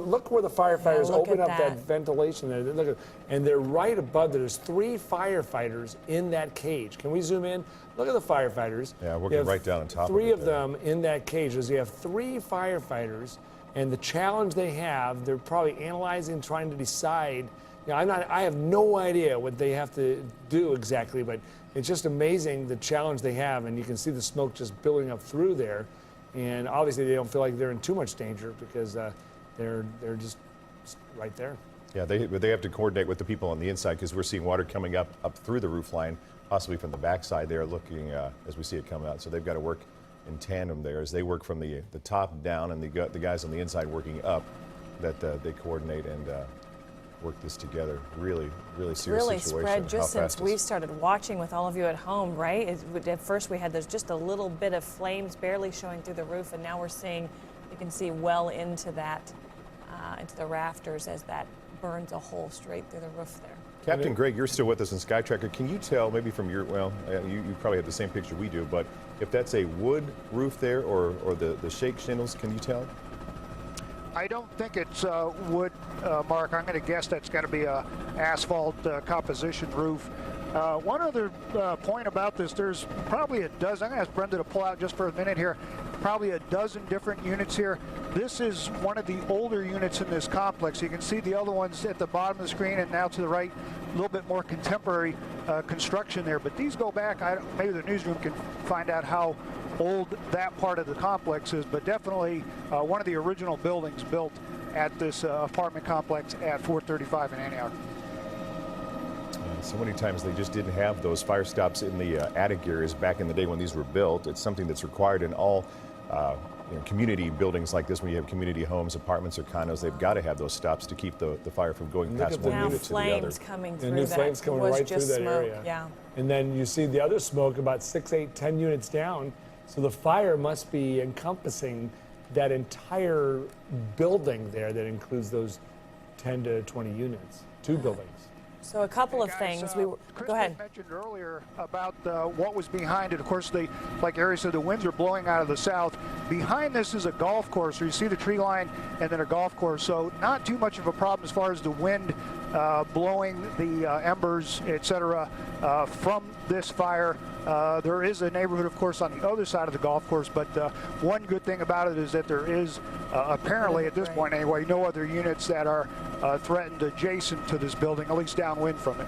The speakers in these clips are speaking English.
look where the firefighters look open at up that ventilation there. Look at, and they're right above. There's 3 firefighters in that cage. Can we zoom in? Look at the firefighters. Yeah, we're getting right down on top of it. 3 of them in that cage. You have 3 firefighters, and the challenge they have, they're probably analyzing, trying to decide. You know, I have no idea what they have to do exactly, but it's just amazing the challenge they have, and you can see the smoke just billowing up through there. And obviously they don't feel like they're in too much danger because they're just right there. Yeah, they have to coordinate with the people on the inside because we're seeing water coming up through the roof line, possibly from the backside there, looking as we see it come out. So they've got to work in tandem there as they work from the top down, and the guys on the inside working up. That they coordinate and work this together. Really serious really situation. Spread just since we started watching with all of you at home, right? At first we had just a little bit of flames barely showing through the roof, and now we're seeing, you can see well into that, into the rafters as that burns a hole straight through the roof there. Captain Greg, you're still with us in SkyTracker. Can you tell, maybe from your, you probably have the same picture we do, but if that's a wood roof there or the shake shingles, can you tell? I don't think it's wood, Mark. I'm going to guess that's got to be a asphalt composition roof. One other point about this, there's probably a dozen. I'm going to ask Brenda to pull out just for a minute here. Probably a dozen different units here. This is one of the older units in this complex. You can see the other ones at the bottom of the screen, and now to the right, a little bit more contemporary construction there. But these go back, maybe the newsroom can find out how old that part of the complex is, but definitely one of the original buildings built at this apartment complex at 435 in Antioch. So many times they just didn't have those fire stops in the attic areas back in the day when these were built. It's something that's required in all community buildings like this. When you have community homes, apartments, or condos, they've got to have those stops to keep the fire from going past one unit to the other. Flames coming through new flames coming right through that area. Yeah. And then you see the other smoke about 6, 8, 10 units down. So the fire must be encompassing that entire building there that includes those 10 to 20 units, 2 buildings. So a couple of things. Go ahead. Mentioned earlier about what was behind it. Of course, like Ari said, the winds are blowing out of the south. Behind this is a golf course, so you see the tree line and then a golf course. So not too much of a problem as far as the wind blowing the embers, etc., from this fire. There is a neighborhood, of course, on the other side of the golf course, but one good thing about it is that there is apparently, at this point anyway, no other units that are threatened adjacent to this building, at least downwind from it.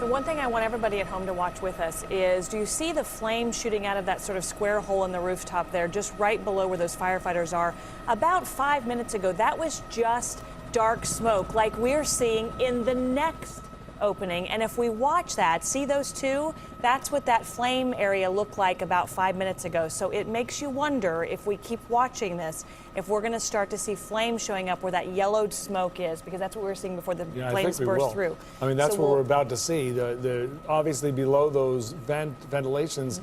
So one thing I want everybody at home to watch with us is, do you see the flame shooting out of that sort of square hole in the rooftop there, just right below where those firefighters are? About 5 minutes ago, that was just dark smoke like we're seeing in the next opening. And if we watch that, see those 2, that's what that flame area looked like about 5 minutes ago. So it makes you wonder, if we keep watching this, if we're going to start to see flames showing up where that yellowed smoke is, because that's what we were seeing before the flames burst through. I mean, that's what we're about to see. The obviously below those ventilations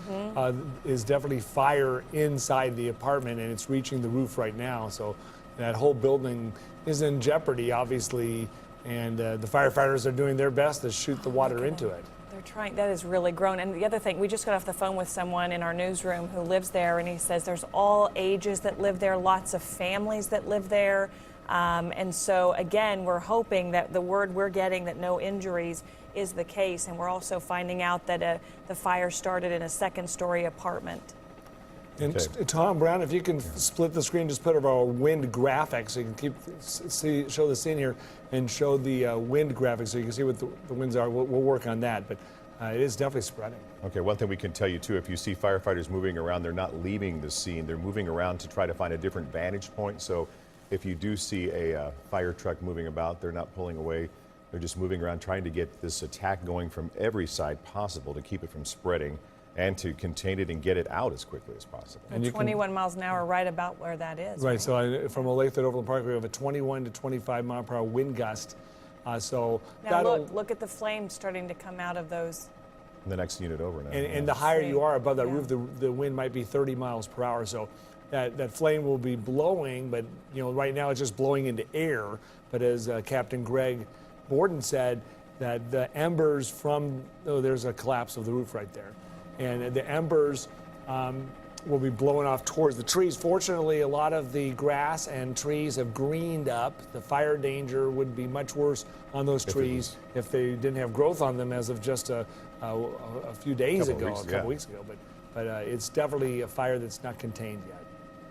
is definitely fire inside the apartment, and it's reaching the roof right now. So that whole building is in jeopardy, obviously. And the firefighters are doing their best to shoot the water into it. They're trying. That has really grown. And the other thing, we just got off the phone with someone in our newsroom who lives there, and he says there's all ages that live there, lots of families that live there. And so, again, we're hoping that the word we're getting that no injuries is the case. And we're also finding out that the fire started in a second-story apartment. And Tom Brown, if you can split the screen, just put up our wind graphics so you can show the scene here and show the wind graphics so you can see what the winds are. We'll work on that, but it is definitely spreading. Okay, one thing we can tell you too, if you see firefighters moving around, they're not leaving the scene. They're moving around to try to find a different vantage point. So if you do see a fire truck moving about, they're not pulling away. They're just moving around trying to get this attack going from every side possible to keep it from spreading and to contain it and get it out as quickly as possible. And 21 miles an hour, right about where that is. Right, so from Olathe at Overland Park, we have a 21 to 25 mile per hour wind gust. So now look at the flames starting to come out of those. The next unit over now. And the higher you are above that roof, the wind might be 30 miles per hour. So that flame will be blowing, but right now it's just blowing into air. But as Captain Greg Borden said, that the embers from, there's a collapse of the roof right there. And the embers will be blowing off towards the trees. Fortunately, a lot of the grass and trees have greened up. The fire danger would be much worse on those trees if they didn't have growth on them as of just a few days ago, a couple weeks ago. But it's definitely a fire that's not contained yet.